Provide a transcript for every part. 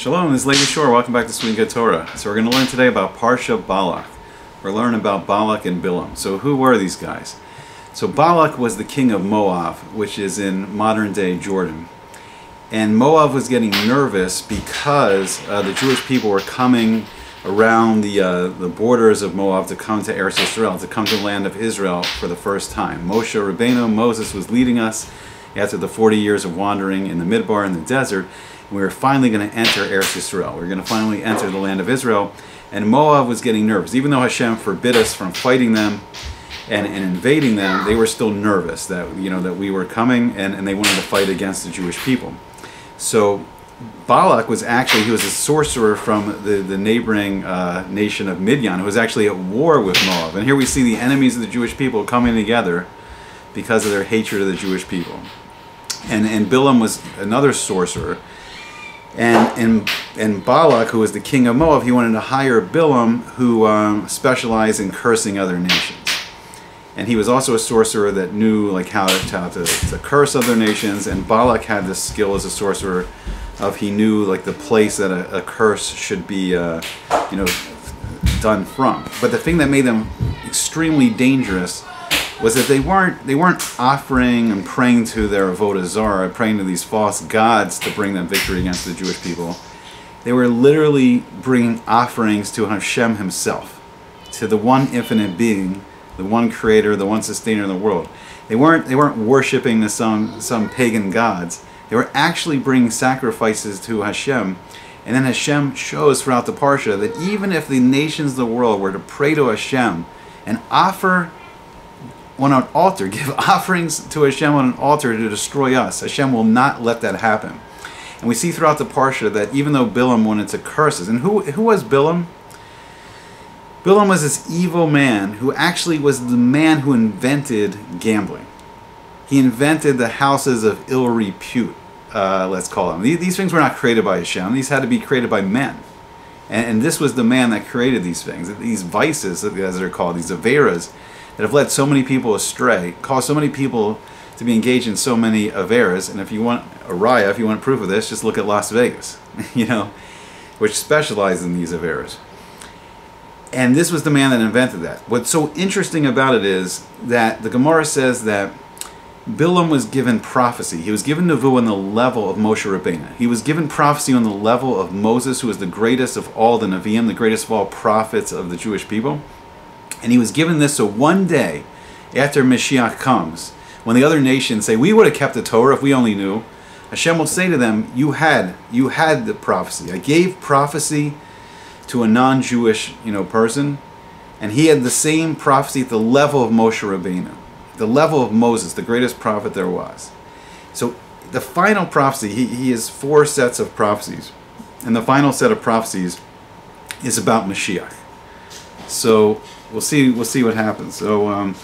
Shalom, this is Lady Shore. Welcome back to Sweet Good Torah. So we're going to learn today about Parsha Balak. We're learning about Balak and Bilam. So who were these guys? So Balak was the king of Moab, which is in modern-day Jordan. And Moab was getting nervous because the Jewish people were coming around the borders of Moab to come to Eretz Yisrael, to come to the land of Israel for the first time. Moses was leading us after the 40 years of wandering in the Midbar in the desert. We were finally going to enter Eretz Yisrael. We were going to finally enter the land of Israel. And Moab was getting nervous. Even though Hashem forbid us from fighting them and invading them, they were still nervous that, that we were coming and they wanted to fight against the Jewish people. So Balak was he was a sorcerer from the neighboring nation of Midian, who was actually at war with Moab. And here we see the enemies of the Jewish people coming together because of their hatred of the Jewish people. And Bilam was another sorcerer. And Balak, who was the king of Moab, he wanted to hire Bilam, who specialized in cursing other nations. And he was also a sorcerer that knew how to curse other nations. And Balak had this skill as a sorcerer of he knew the place that a curse should be done from. But the thing that made them extremely dangerous was that they weren't offering and praying to their avodah zarah, praying to these false gods to bring them victory against the Jewish people. They were literally bringing offerings to Hashem himself, to the one infinite being, the one creator, the one sustainer of the world. They weren't worshiping some pagan gods. They were actually bringing sacrifices to Hashem. And then Hashem shows throughout the Parsha that even if the nations of the world were to pray to Hashem and offer on an altar, give offerings to Hashem on an altar to destroy us, Hashem will not let that happen. And we see throughout the Parsha that even though Bilam wanted to curse us, and who was Bilam? Bilam was this evil man who actually was the man who invented gambling. He invented the houses of ill repute, let's call them. These things were not created by Hashem. These had to be created by men. And this was the man that created these things, these vices, as they're called, these averas, that have led so many people astray, caused so many people to be engaged in so many averas. And if you want a raya, if you want proof of this, just look at Las Vegas, which specializes in these averas. And this was the man that invented that. What's so interesting about it is that the Gemara says that Bilam was given prophecy. He was given nevuah on the level of Moshe Rabbeinu. He was given prophecy on the level of Moses, who was the greatest of all the Nevi'im, the greatest of all prophets of the Jewish people. And he was given this so one day after Moshiach comes, when the other nations say, we would have kept the Torah if we only knew, Hashem will say to them, you had the prophecy. I gave prophecy to a non-Jewish person, and he had the same prophecy at the level of Moshe Rabbeinu, the level of Moses, the greatest prophet there was. So the final prophecy, he has 4 sets of prophecies, and the final set of prophecies is about Moshiach. So we'll see what happens. So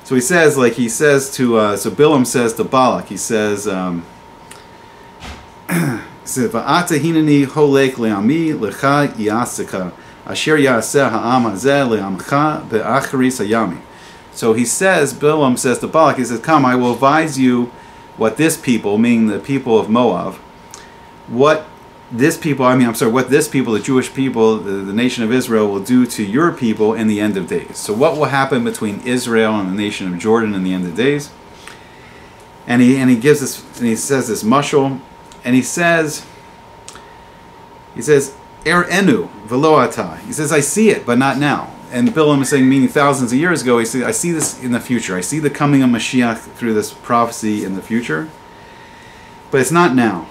he says, so Bilam says to Balak, he says, Va'ata hineni holek le'ami lecha yaseka asher yaseh ha'am hazeh le'amcha be'acharis hayami. So Bilam says to Balak, he says, come, I will advise you what this people, meaning the people of Moab, what this people, the Jewish people, the nation of Israel, will do to your people in the end of days. So what will happen between Israel and the nation of Jordan in the end of days? And he gives this, and he says this mashal, and he says, Er enu velo ata. He says, I see it, but not now. And Bilam is saying, meaning thousands of years ago, he says, I see this in the future. I see the coming of Mashiach through this prophecy in the future, but it's not now.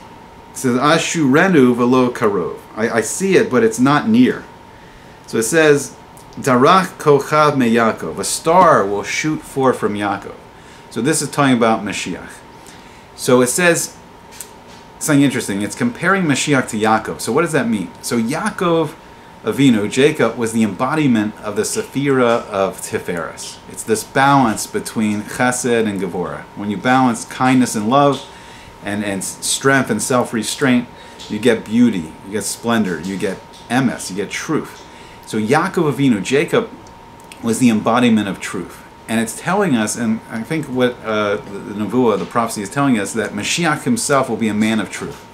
It says, Ashurenu velo karov. I see it, but it's not near. So it says, Darach kochav me Yaakov. A star will shoot forth from Yaakov. So this is talking about Mashiach. So it says something interesting. It's comparing Mashiach to Yaakov. So what does that mean? So Yaakov Avinu, Jacob, was the embodiment of the Sephira of Tiferes. It's this balance between Chesed and Gevurah. When you balance kindness and love, and strength and self-restraint, you get beauty, you get splendor, you get emes, you get truth. So Yaakov Avinu, Jacob, was the embodiment of truth. And it's telling us, and I think what the Nevuah, the prophecy, is telling us, that Mashiach himself will be a man of truth.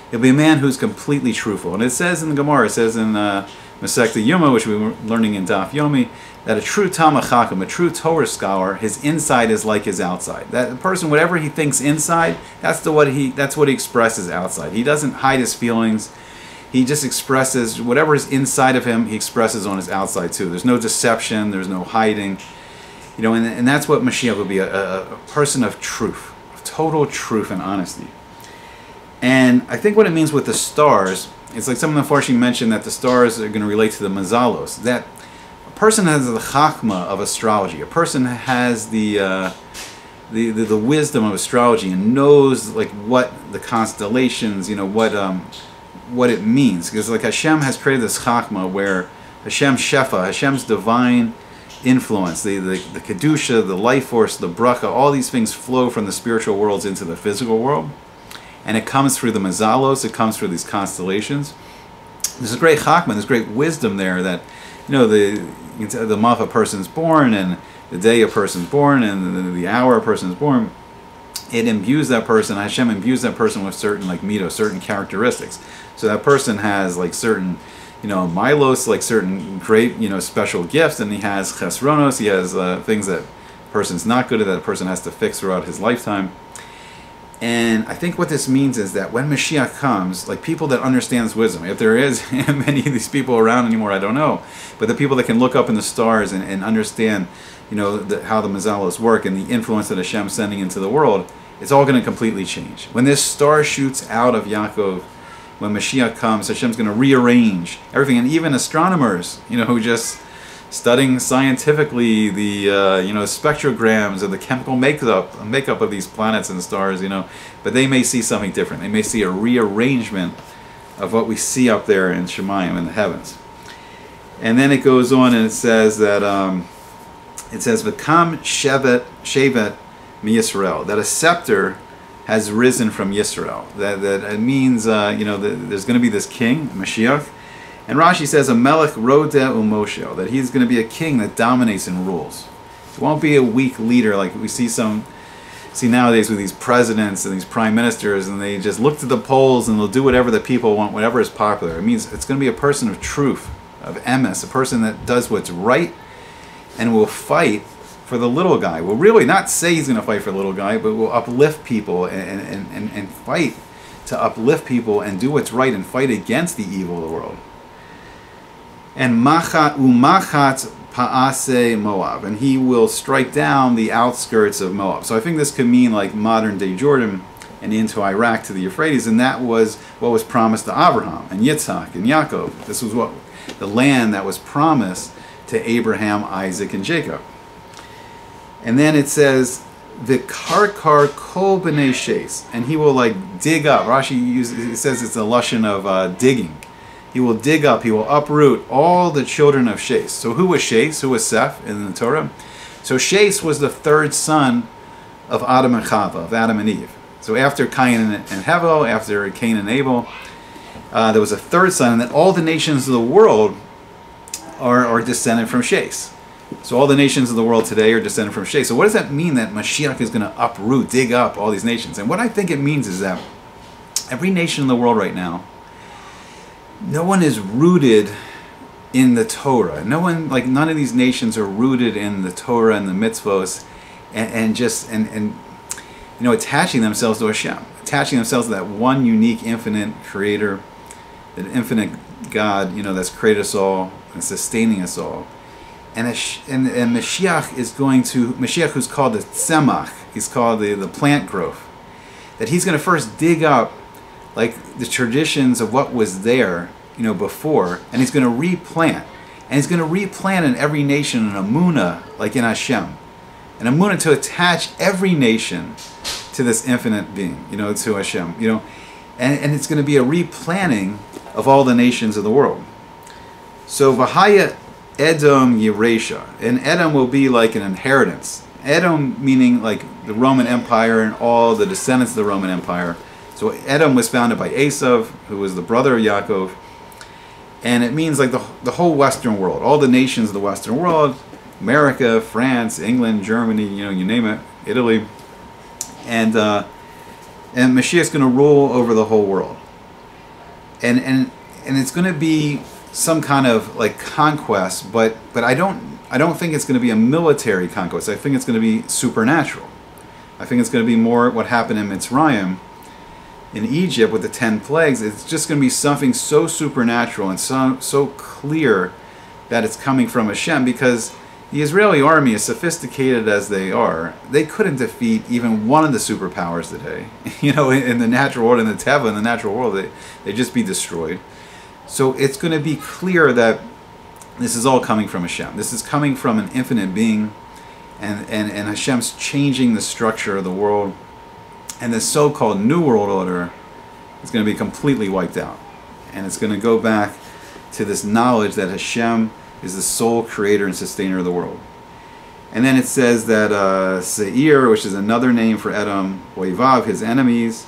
It'll be a man who's completely truthful. And it says in the Gemara, it says in Masechta Yoma, which we were learning in Daf Yomi, that a true Talmid Chacham, a true Torah scholar, his inside is like his outside. That the person, whatever he thinks inside, that's what he expresses outside. He doesn't hide his feelings. He just expresses whatever is inside of him, he expresses on his outside too. There's no deception, there's no hiding. You know, and that's what Mashiach will be, a person of truth, of total truth and honesty. And I think what it means with the stars, it's like some of the Farshim mentioned that the stars are going to relate to the mazalos. That a person has the chachma of astrology. A person has the wisdom of astrology and knows like what the constellations, you know, what it means. Because like Hashem has created this chachma where Hashem's shefa, Hashem's divine influence, the kedusha, the life force, the bracha, all these things flow from the spiritual worlds into the physical world. And it comes through the mazalos, it comes through these constellations. There's a great chachma, there's great wisdom there that, you know, the month a person's born, and the day a person's born, and the hour a person's born, it imbues that person, Hashem imbues that person with certain like mitos, certain characteristics. So that person has like certain, you know, milos, like certain great, you know, special gifts, and he has chesronos, he has things that a person's not good at, that a person has to fix throughout his lifetime. And I think what this means is that when Mashiach comes, like people that understand this wisdom, if there is many of these people around anymore, I don't know, but the people that can look up in the stars and understand, you know, how the mazalos work and the influence that Hashem's sending into the world, it's all going to completely change. When this star shoots out of Yaakov, when Mashiach comes, Hashem's going to rearrange everything. And even astronomers, you know, who just studying scientifically the you know, spectrograms of the chemical makeup of these planets and stars, you know, but they may see something different. They may see a rearrangement of what we see up there in Shemayim, in the heavens. And then it goes on and it says that it says V'kam shevet mi Yisrael, that a scepter has risen from Yisrael. That it means you know, there's going to be this king, Mashiach. And Rashi says, a melech rodeh u'moshel, that he's going to be a king that dominates and rules. It won't be a weak leader like we see nowadays with these presidents and these prime ministers, and they just look to the polls and they'll do whatever the people want, whatever is popular. It means it's going to be a person of truth, of emes, a person that does what's right and will fight for the little guy. Will really not say he's going to fight for the little guy, but will uplift people and fight to uplift people and do what's right and fight against the evil of the world. And machat paase Moab, and he will strike down the outskirts of Moab. So I think this could mean like modern day Jordan and into Iraq to the Euphrates, and that was what was promised to Abraham and Yitzhak and Yaakov. This was what the land that was promised to Abraham, Isaac, and Jacob. And then it says V'karkar kol b'nei shes, and he will like dig up. Rashi says it's a lashon of digging. He will dig up, he will uproot all the children of Shes. So who was Shes? Who was Seth in the Torah? So Shes was the third son of Adam and Chava, of Adam and Eve. So after Cain and Hevel, after Cain and Abel, there was a third son, and then all the nations of the world are descended from Shes. So all the nations of the world today are descended from Shes. So what does that mean that Mashiach is going to uproot, dig up all these nations? And what I think it means is that every nation in the world right now, no one is rooted in the Torah. No one, like none of these nations are rooted in the Torah and the mitzvos, and you know, attaching themselves to Hashem, attaching themselves to that one unique, infinite Creator, that infinite God, you know, that's created us all and sustaining us all. And Mashiach is going to, Mashiach, who's called the tzemach, he's called the plant growth, that he's going to first dig up like the traditions of what was there, you know, before, and he's going to replant. And he's going to replant in every nation an emunah, like in Hashem. An emunah to attach every nation to this infinite being, you know, to Hashem, you know. And it's going to be a replanting of all the nations of the world. So, Vahaya Edom Yeresha. And Edom will be like an inheritance. Edom meaning like the Roman Empire and all the descendants of the Roman Empire. So Edom was founded by Esav, who was the brother of Yaakov, and it means like the whole Western world, all the nations of the Western world, America, France, England, Germany, you know, you name it, Italy, and Mashiach's going to rule over the whole world. and it's going to be some kind of like conquest, but I don't think it's going to be a military conquest. I think it's going to be supernatural. I think it's going to be more what happened in Mitzrayim, in Egypt with the 10 plagues. It's just going to be something so supernatural and so clear that it's coming from Hashem, because the Israeli army, as sophisticated as they are, they couldn't defeat even one of the superpowers today. You know, in the natural world, in the Teva, in the natural world, they'd just be destroyed. So it's going to be clear that this is all coming from Hashem. This is coming from an infinite being, and Hashem's changing the structure of the world, and the so-called New World Order is going to be completely wiped out. And it's going to go back to this knowledge that Hashem is the sole creator and sustainer of the world. And then it says that Seir, which is another name for Edom, Oivav, his enemies.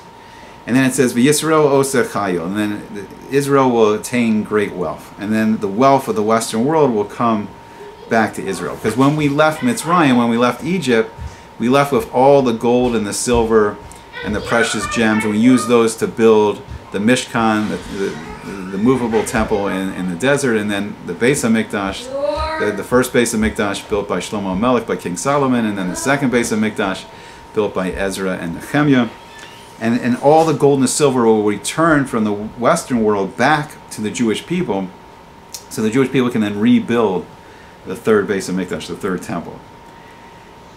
And then it says, V'Yisrael oseh chayil, and then Israel will attain great wealth. And then the wealth of the Western world will come back to Israel. Because when we left Mitzrayim, when we left Egypt, we left with all the gold and the silver and the precious gems, and we used those to build the Mishkan, the movable temple in the desert, and then the Beis HaMikdash, the first Beis HaMikdash built by Shlomo Melech, by King Solomon, and then the second Beis HaMikdash built by Ezra and Nehemiah. And all the gold and the silver will return from the Western world back to the Jewish people, so the Jewish people can then rebuild the third Beis HaMikdash, the third temple.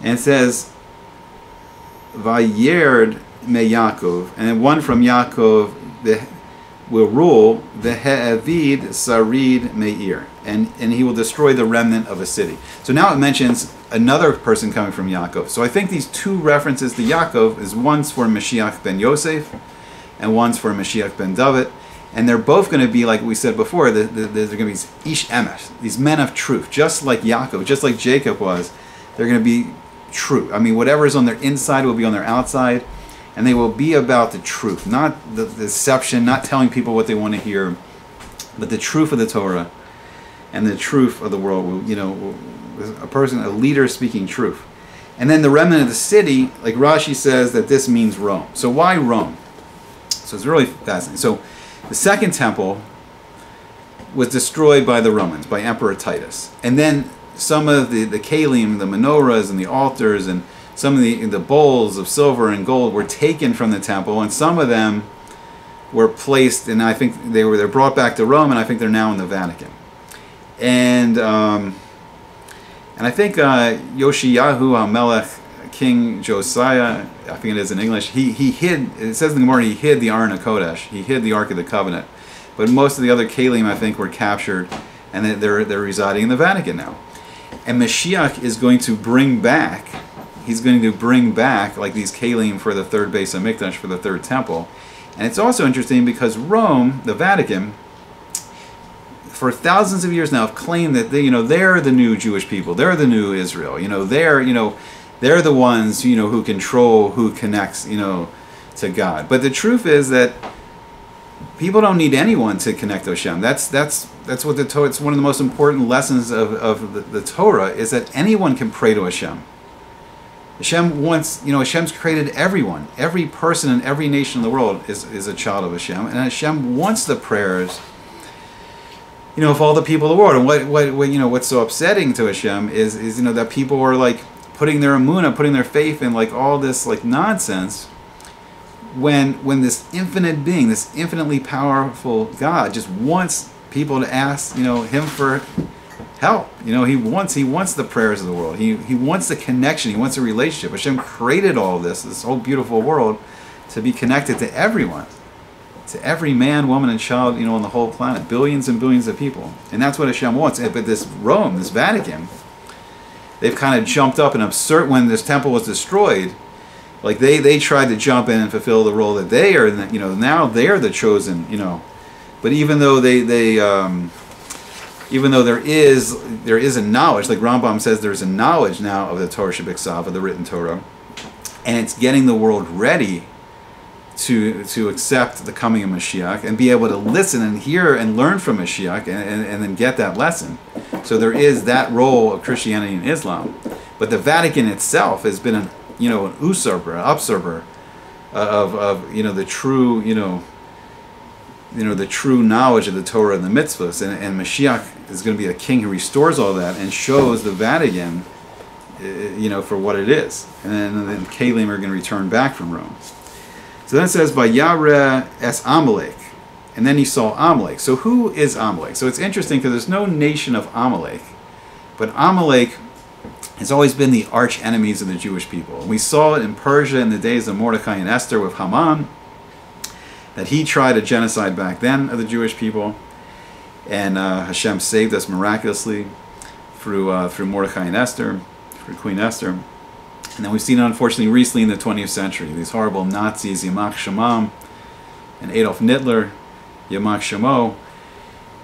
And it says, Vayerd me Yaakov, and then one from Yaakov will rule the He'avid Sarid Meir, and he will destroy the remnant of a city. So now it mentions another person coming from Yaakov. So I think these two references to Yaakov is one's for Moshiach ben Yosef and one's for Moshiach ben David, and they're both going to be, like we said before, they're going to be Ish Emes, these men of truth, just like Yaakov, just like Jacob was. They're going to be true. I mean, whatever is on their inside will be on their outside, and they will be about the truth, not the deception, not telling people what they want to hear, but the truth of the Torah and the truth of the world. You know, a leader speaking truth. And then the remnant of the city, like Rashi says, that this means Rome. So why Rome? So it's really fascinating. So the second temple was destroyed by the Romans, by Emperor Titus. And then some of the kalim, the menorahs and the altars, and some of the bowls of silver and gold were taken from the temple, and some of them were placed, and I think they're brought back to Rome, and I think they're now in the Vatican. And I think Yoshiyahu HaMelech, King Josiah, I think it is in English, he hid, it says in the Gemara, he hid the Aron HaKodesh, he hid the Ark of the Covenant. But most of the other kalim, I think, were captured, and they're residing in the Vatican now. And Moshiach is going to bring back, he's going to bring back like these kalim for the third Beis HaMikdash, for the third temple. And it's also interesting because Rome, the Vatican, for thousands of years now have claimed that they're the new Jewish people, they're the new Israel. They're the ones who control, who connects to God. But the truth is that people don't need anyone to connect to Hashem. That's what the Torah. It's one of the most important lessons of the Torah, is that anyone can pray to Hashem. Hashem wants, Hashem's created everyone. Every person in every nation in the world is a child of Hashem, and Hashem wants the prayers, of all the people of the world. And what's so upsetting to Hashem is that people are like putting their emunah, putting their faith in like all this like nonsense, when this infinite being, this infinitely powerful God, just wants people to ask, Him for help. He wants the prayers of the world. He wants the connection. He wants a relationship. Hashem created all this whole beautiful world, to be connected to everyone, to every man, woman, and child, on the whole planet, billions and billions of people. And that's what Hashem wants. But this Rome, this Vatican, they've kind of jumped up and absurd when this temple was destroyed. Like they tried to jump in and fulfill the role that they are, now they're the chosen, But even though even though there is a knowledge, like Rambam says, there's a knowledge now of the Torah Shebiksav, of the written Torah, and it's getting the world ready to accept the coming of Mashiach and be able to listen and hear and learn from Mashiach and then get that lesson. So there is that role of Christianity and Islam. But the Vatican itself has been an usurper, an upsurper of the true, the true knowledge of the Torah and the mitzvahs, and Moshiach is going to be a king who restores all that and shows the Vatican, for what it is. And then Kalim are going to return back from Rome. So then it says, Vayare es Amalek. And then he saw Amalek. So who is Amalek? So it's interesting because there's no nation of Amalek. But Amalek has always been the arch enemies of the Jewish people. We saw it in Persia in the days of Mordecai and Esther with Haman, that he tried a genocide back then of the Jewish people. And Hashem saved us miraculously through Mordecai and Esther, through Queen Esther. And then we've seen it, unfortunately, recently in the 20th century. These horrible Nazis, Yamach Shemam and Adolf Hitler, Yamach Shemo.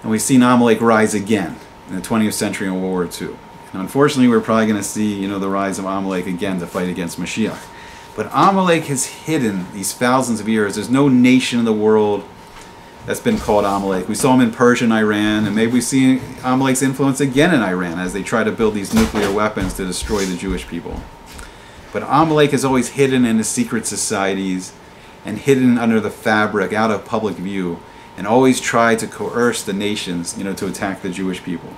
And we've seen Amalek rise again in the 20th century in World War II. And unfortunately, we're probably going to see, the rise of Amalek again to fight against Moshiach. But Amalek has hidden these thousands of years. There's no nation in the world that's been called Amalek. We saw him in Persia and Iran, and maybe we see Amalek's influence again in Iran as they try to build these nuclear weapons to destroy the Jewish people. But Amalek is always hidden in the secret societies and hidden under the fabric, out of public view, and always tried to coerce the nations, to attack the Jewish people.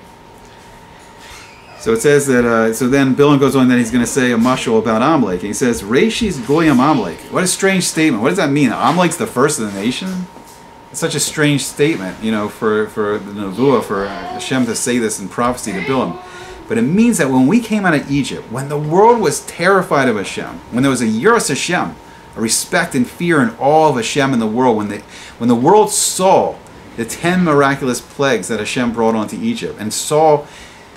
So it says that, so then Bilam goes on that he's going to say a mashal about Amalek. And he says, Reishis Goyam Amalek. What a strange statement. What does that mean? Amalek's the first of the nation? It's such a strange statement, for the Nevuah, for Hashem to say this in prophecy to Bilam. But it means that when we came out of Egypt, when the world was terrified of Hashem, when there was a Yiras Hashem, a respect and fear and awe of Hashem in the world, when the world saw the 10 miraculous plagues that Hashem brought onto Egypt, and saw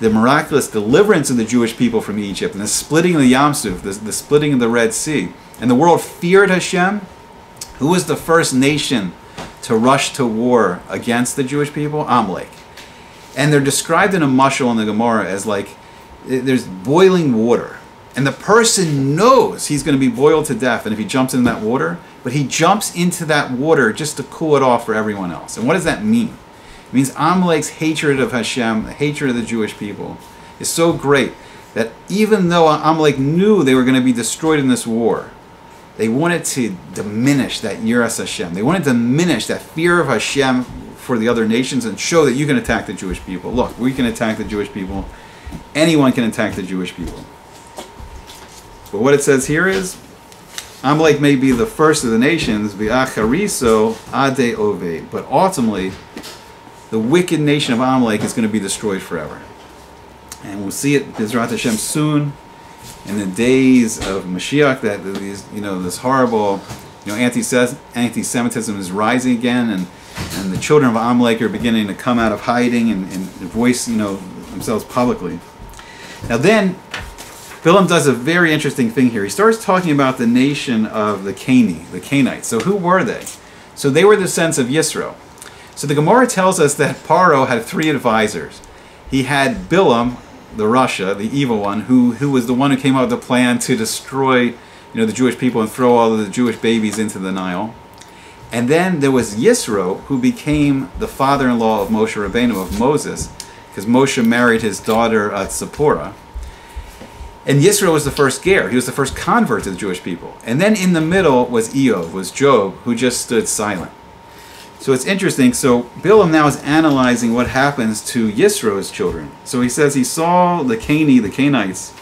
the miraculous deliverance of the Jewish people from Egypt, and the splitting of the Yam Suf, the splitting of the Red Sea, and the world feared Hashem, who was the first nation to rush to war against the Jewish people? Amalek. And they're described in a mashal in the Gemara as like, there's boiling water. And the person knows he's going to be boiled to death and if he jumps in that water, but he jumps into that water just to cool it off for everyone else. And what does that mean? It means Amalek's hatred of Hashem, the hatred of the Jewish people, is so great that even though Amalek knew they were going to be destroyed in this war, they wanted to diminish that Yiras Hashem. They wanted to diminish that fear of Hashem for the other nations and show that you can attack the Jewish people. Look, we can attack the Jewish people. Anyone can attack the Jewish people. But what it says here is, Amalek may be the first of the nations, v'achariso ade oved. But ultimately, the wicked nation of Amalek is going to be destroyed forever. And we'll see it, Bezrat Hashem, soon, in the days of Mashiach, that these, this horrible, anti-Semitism is rising again, and the children of Amalek are beginning to come out of hiding and voice, themselves publicly. Now then, Bilam does a very interesting thing here. He starts talking about the nation of the Canaanites. So who were they? So they were the descendants of Yisro. So the Gemara tells us that Paro had 3 advisors. He had Bilam, the Rasha, the evil one, who was the one who came up with the plan to destroy, the Jewish people and throw all of the Jewish babies into the Nile. And then there was Yisro, who became the father-in-law of Moshe Rabbeinu, of Moses, because Moshe married his daughter Tzipporah. And Yisro was the first ger. He was the first convert to the Jewish people. And then in the middle was Job, who just stood silent. So it's interesting. So Bilam now is analyzing what happens to Yisro's children. So he says he saw the Canaanites,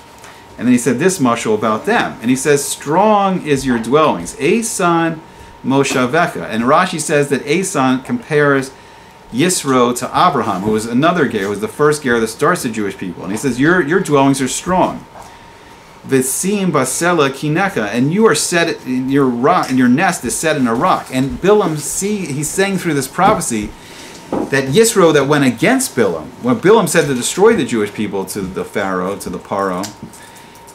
and then he said this mashal about them. And he says, strong is your dwellings. Esan Moshaveka. And Rashi says that Esan compares Yisro to Abraham, who was another ger, who was the first ger that starts the Jewish people. And he says, your dwellings are strong. V'sim basela kineka, and you are set in your rock, and your nest is set in a rock. And Bilam, he's saying through this prophecy that Yisro that went against Bilam, when Bilam said to destroy the Jewish people to the Pharaoh, to the Paro,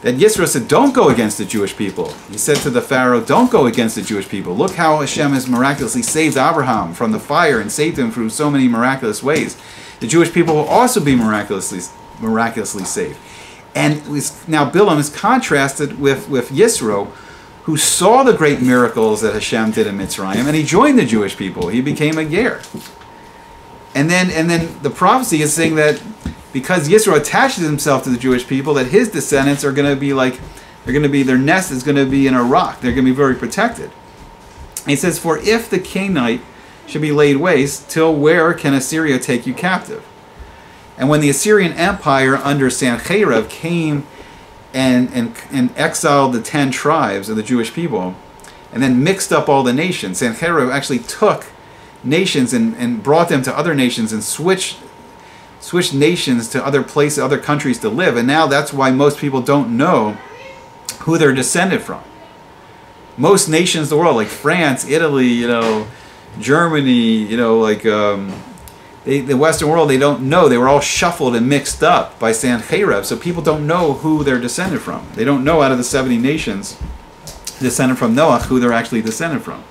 that Yisro said, don't go against the Jewish people. He said to the Pharaoh, don't go against the Jewish people. Look how Hashem has miraculously saved Abraham from the fire and saved him through so many miraculous ways. The Jewish people will also be miraculously saved. And now Bilam is contrasted with Yisro, who saw the great miracles that Hashem did in Mitzrayim, and he joined the Jewish people. He became a ger. And then the prophecy is saying that because Yisro attaches himself to the Jewish people, that his descendants are going to be their nest is going to be in a rock. They're going to be very protected. And he says, for if the Canaanite should be laid waste, till where can Assyria take you captive? And when the Assyrian Empire under Sanherib came and exiled the 10 tribes of the Jewish people, and then mixed up all the nations, Sanherib actually took nations and brought them to other nations and switched nations to other places, other countries to live. And now that's why most people don't know who they're descended from. Most nations of the world, like France, Italy, Germany, the Western world, they don't know. They were all shuffled and mixed up by Sanherib, so people don't know who they're descended from. They don't know out of the 70 nations descended from Noah who they're actually descended from.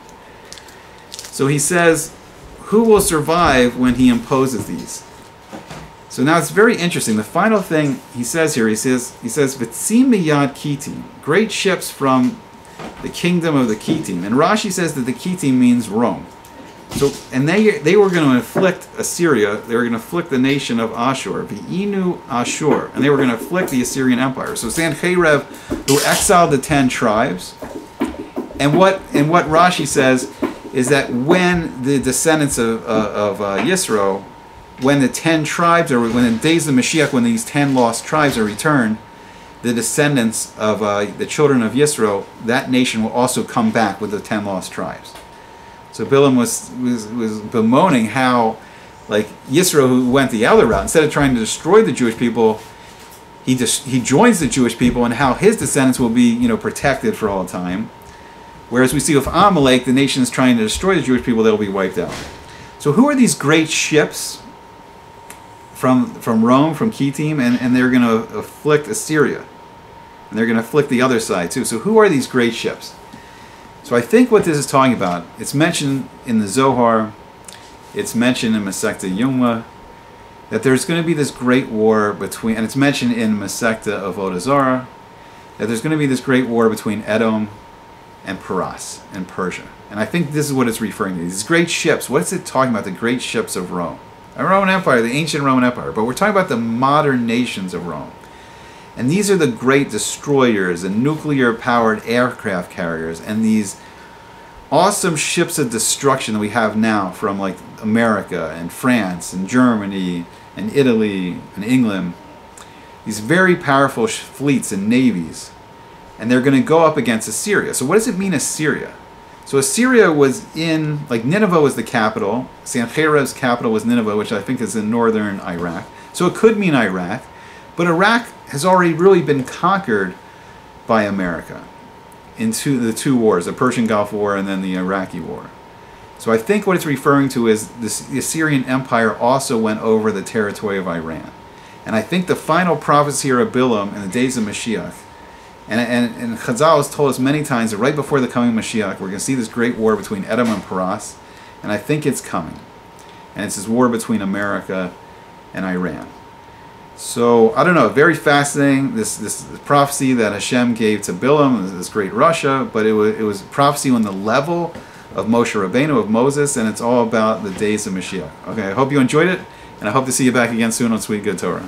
So he says, who will survive when he imposes these? So now it's very interesting. The final thing he says here, he says, V'tzim miyad Kitim, great ships from the kingdom of the Kitim. And Rashi says that the Kitim means Rome. So, and they were going to afflict Assyria. They were going to afflict the nation of Ashur, the Inu Ashur, and they were going to afflict the Assyrian Empire. So Sanherib, who exiled the 10 tribes, and what Rashi says is that when the descendants of Yisro, when the 10 tribes, or when in the days of Moshiach, when these 10 lost tribes are returned, the descendants of the children of Yisro, that nation will also come back with the 10 lost tribes. So Bilam was bemoaning how, like, Yisro, who went the other route, instead of trying to destroy the Jewish people, he joins the Jewish people, and how his descendants will be, protected for all time. Whereas we see with Amalek, the nation is trying to destroy the Jewish people; they'll be wiped out. So who are these great ships from Rome, from Kitim, and they're going to afflict Assyria, and they're going to afflict the other side too. So who are these great ships? So I think what this is talking about, it's mentioned in the Zohar, it's mentioned in Masechta Yoma, that there's going to be this great war between, and it's mentioned in Masechta of Avodah Zarah, that there's going to be this great war between Edom and Paras and Persia. And I think this is what it's referring to. These great ships, what is it talking about? The great ships of Rome. The Roman Empire, the ancient Roman Empire, but we're talking about the modern nations of Rome. And these are the great destroyers and nuclear-powered aircraft carriers and these awesome ships of destruction that we have now from, like, America and France and Germany and Italy and England. These very powerful fleets and navies. And they're going to go up against Assyria. So what does it mean, Assyria? So Assyria was in, like, Nineveh was the capital. Sanherib's capital was Nineveh, which I think is in northern Iraq. So it could mean Iraq. But Iraq has already really been conquered by America in the two wars, the Persian Gulf War and then the Iraqi War. So I think what it's referring to is the Assyrian Empire also went over the territory of Iran. And I think the final prophecy here of Bilam in the days of Moshiach, and Chazal has told us many times that right before the coming of Moshiach, we're going to see this great war between Edom and Paras, and I think it's coming. And it's this war between America and Iran. So, I don't know, very fascinating, this prophecy that Hashem gave to Bilam, this great Russia, but it was prophecy on the level of Moshe Rabbeinu, of Moses, and it's all about the days of Mashiach. Okay, I hope you enjoyed it, and I hope to see you back again soon on Sweet Good Torah.